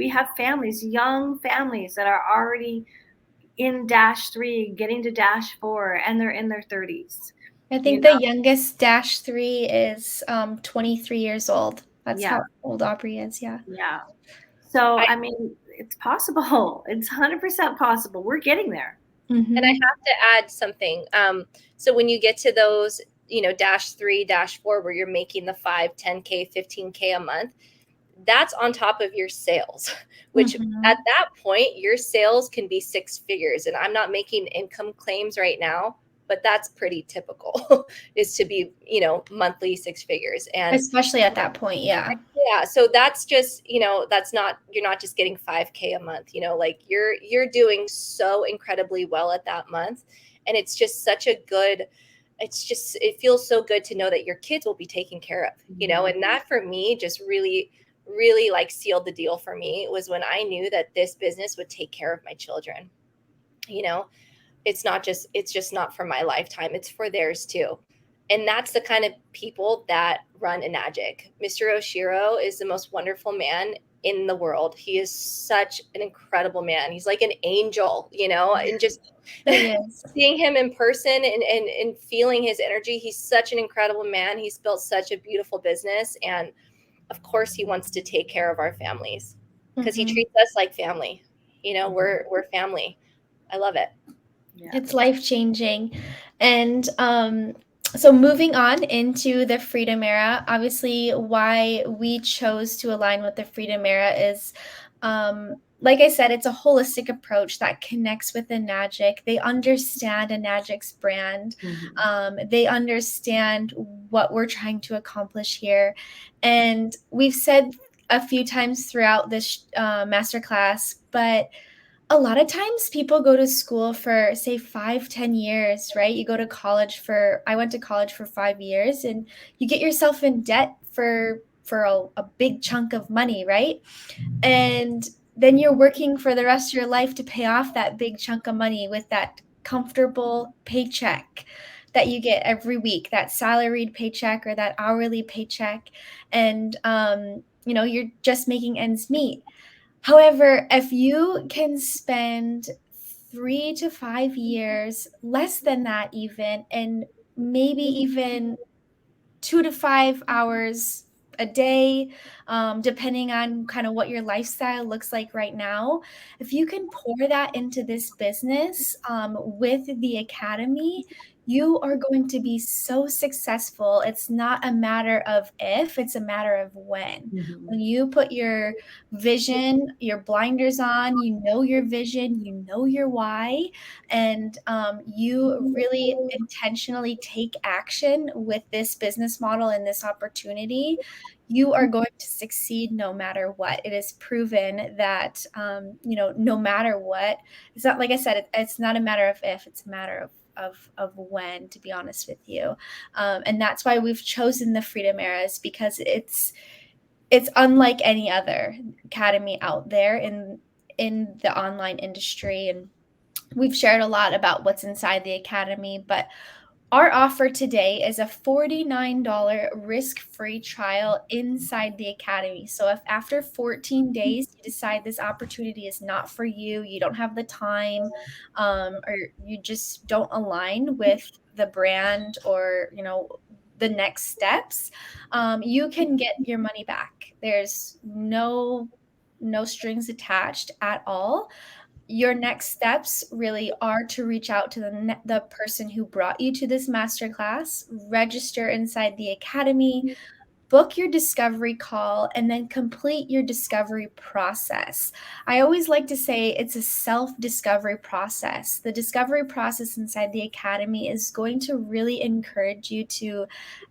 Speaker 2: have families, young families that are already in -3, getting to -4, and they're in their 30s.
Speaker 1: I think the youngest -3 is 23 years old. That's how old Aubrey is. Yeah.
Speaker 2: Yeah. So, I mean, it's possible. It's 100% possible. We're getting there.
Speaker 3: And I have to add something. So when you get to those, -3, -4, where you're making the 5, 10K, 15K a month, that's on top of your sales, which at that point, your sales can be 6 figures. And I'm not making income claims right now, but that's pretty typical is to be, monthly 6 figures. And
Speaker 1: especially at that point. Yeah.
Speaker 3: Yeah. So that's just, you're not just getting 5K a month, like you're doing so incredibly well at that month. And it's just it feels so good to know that your kids will be taken care of, and that for me just really, really like sealed the deal for me. It was when I knew that this business would take care of my children. It's just not for my lifetime. It's for theirs too. And that's the kind of people that run Enagic. Mr. Oshiro is the most wonderful man in the world. He is such an incredible man. He's like an angel, and just seeing him in person and feeling his energy. He's such an incredible man. He's built such a beautiful business. And of course he wants to take care of our families because he treats us like family. We're family. I love it.
Speaker 1: Yeah. It's life-changing. And so moving on into the Freedom Era, obviously why we chose to align with the Freedom Era is, like I said, it's a holistic approach that connects with Enagic. They understand Enagic's brand. They understand what we're trying to accomplish here. And we've said a few times throughout this masterclass, but a lot of times people go to school for, say, 5-10 years, right? You go to college I went to college for 5 years, and you get yourself in debt for a big chunk of money, right? And then you're working for the rest of your life to pay off that big chunk of money with that comfortable paycheck that you get every week, that salaried paycheck or that hourly paycheck. And, you're just making ends meet. However, if you can spend 3 to 5 years, less than that even, and maybe even 2 to 5 hours a day, depending on kind of what your lifestyle looks like right now. If you can pour that into this business with the academy, you are going to be so successful. It's not a matter of if, it's a matter of when. When you put your vision, your blinders on, you know your vision, you know your why, and you really intentionally take action with this business model and this opportunity, you are going to succeed no matter what. It is proven that, no matter what, it's not, like I said, it's not a matter of if, it's a matter of when, to be honest with you. And that's why we've chosen the Freedom Eras, because it's unlike any other academy out there in the online industry. And we've shared a lot about what's inside the academy, but our offer today is a $49 risk-free trial inside the academy. So if after 14 days you decide this opportunity is not for you, you don't have the time, or you just don't align with the brand or, the next steps, you can get your money back. There's no strings attached at all. Your next steps really are to reach out to the person who brought you to this masterclass, register inside the academy, book your discovery call, and then complete your discovery process. I always like to say it's a self-discovery process. The discovery process inside the academy is going to really encourage you to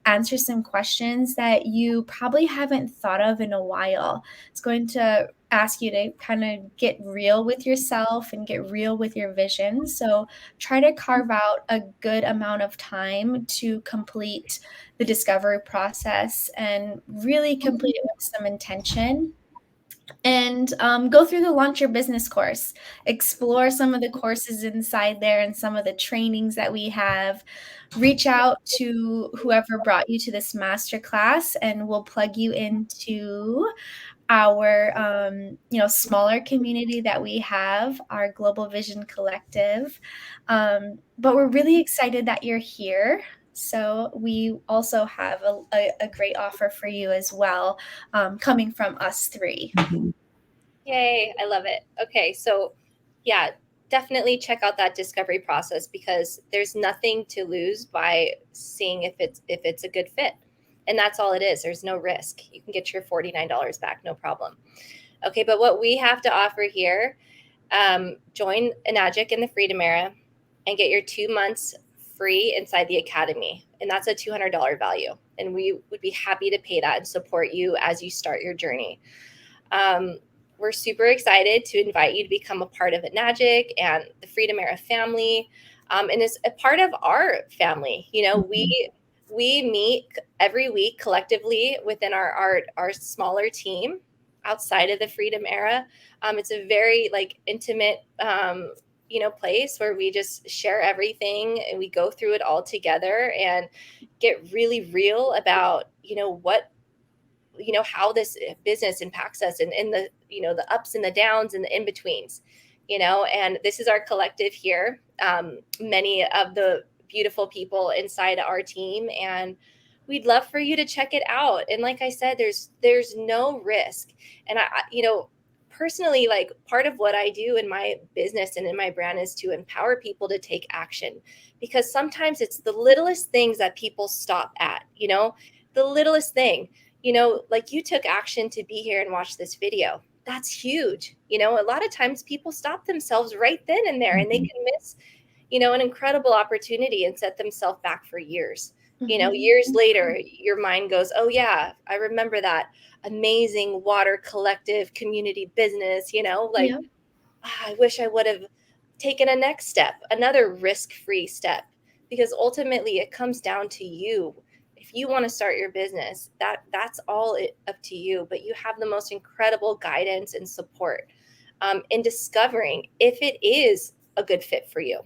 Speaker 1: answer some questions that you probably haven't thought of in a while. It's going to ask you to kind of get real with yourself and get real with your vision. So try to carve out a good amount of time to complete the discovery process and really complete it with some intention. And go through the Launch Your Business course. Explore some of the courses inside there and some of the trainings that we have. Reach out to whoever brought you to this masterclass, and we'll plug you into our smaller community that we have, our Global Vision Collective. But we're really excited that you're here. So we also have a great offer for you as well, coming from us three.
Speaker 3: Yay, I love it. Okay, so yeah, definitely check out that discovery process, because there's nothing to lose by seeing if it's a good fit. And that's all it is. There's no risk. You can get your $49 back, no problem. Okay, but what we have to offer here, join Enagic in the Freedom Era and get your 2 months free inside the academy. And that's a $200 value. And we would be happy to pay that and support you as you start your journey. We're super excited to invite you to become a part of Enagic and the Freedom Era family. And it's a part of our family. We meet every week collectively within our smaller team outside of the Freedom Era. It's a very intimate place where we just share everything and we go through it all together and get really real about, what, how this business impacts us, and the, the ups and the downs and the in-betweens, and this is our collective here. Many of the beautiful people inside our team, and we'd love for you to check it out. And like I said, there's no risk. And personally, like, part of what I do in my business and in my brand is to empower people to take action, because sometimes it's the littlest things that people stop at, the littlest thing, like you took action to be here and watch this video. That's huge. A lot of times people stop themselves right then and there, and they can miss, an incredible opportunity and set themselves back for years. Years later, your mind goes, oh yeah, I remember that amazing water collective community business, like,
Speaker 1: Yep.
Speaker 3: I wish I would have taken a next step, another risk-free step, because ultimately it comes down to you. If you want to start your business, that's all up to you, but you have the most incredible guidance and support in discovering if it is a good fit for you.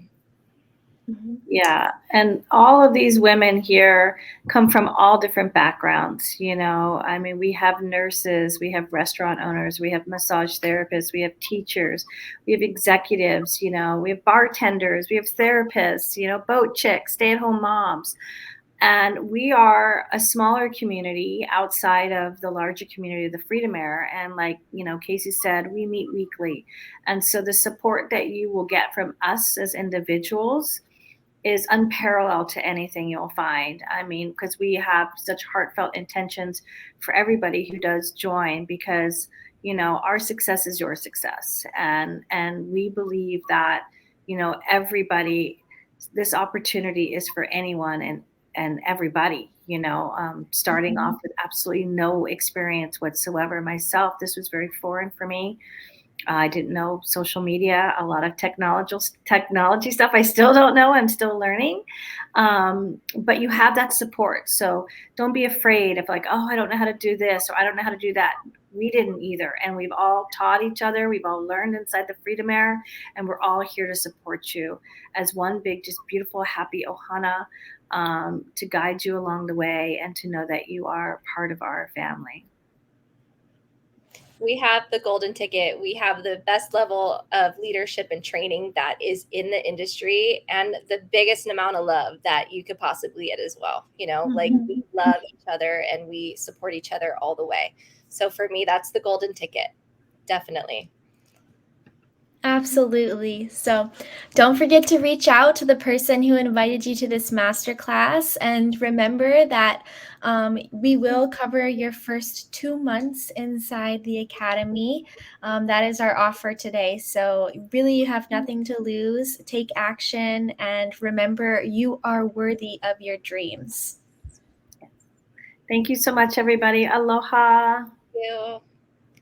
Speaker 2: Yeah. And all of these women here come from all different backgrounds. I mean, we have nurses, we have restaurant owners, we have massage therapists, we have teachers, we have executives, we have bartenders, we have therapists, boat chicks, stay-at-home moms. And we are a smaller community outside of the larger community of the Freedom Air. And like, Casey said, we meet weekly. And so the support that you will get from us as individuals is unparalleled to anything you'll find. I mean, because we have such heartfelt intentions for everybody who does join, because, our success is your success. And we believe that, everybody, this opportunity is for anyone and everybody, starting off with absolutely no experience whatsoever. Myself, this was very foreign for me. I didn't know social media, a lot of technology stuff. I still don't know. I'm still learning. But you have that support. So don't be afraid of like, oh, I don't know how to do this, or I don't know how to do that. We didn't either. And we've all taught each other. We've all learned inside the Freedom Air, and we're all here to support you as one big, just beautiful, happy ohana, to guide you along the way and to know that you are part of our family.
Speaker 3: We have the golden ticket. We have the best level of leadership and training that is in the industry, and the biggest amount of love that you could possibly get as well. Like, we love each other and we support each other all the way. So for me, that's the golden ticket. Definitely.
Speaker 1: Absolutely. So don't forget to reach out to the person who invited you to this masterclass. And remember that we will cover your first 2 months inside the academy. That is our offer today. So really, you have nothing to lose. Take action, and remember, you are worthy of your dreams.
Speaker 2: Thank you so much, everybody. Aloha.
Speaker 3: Thank you.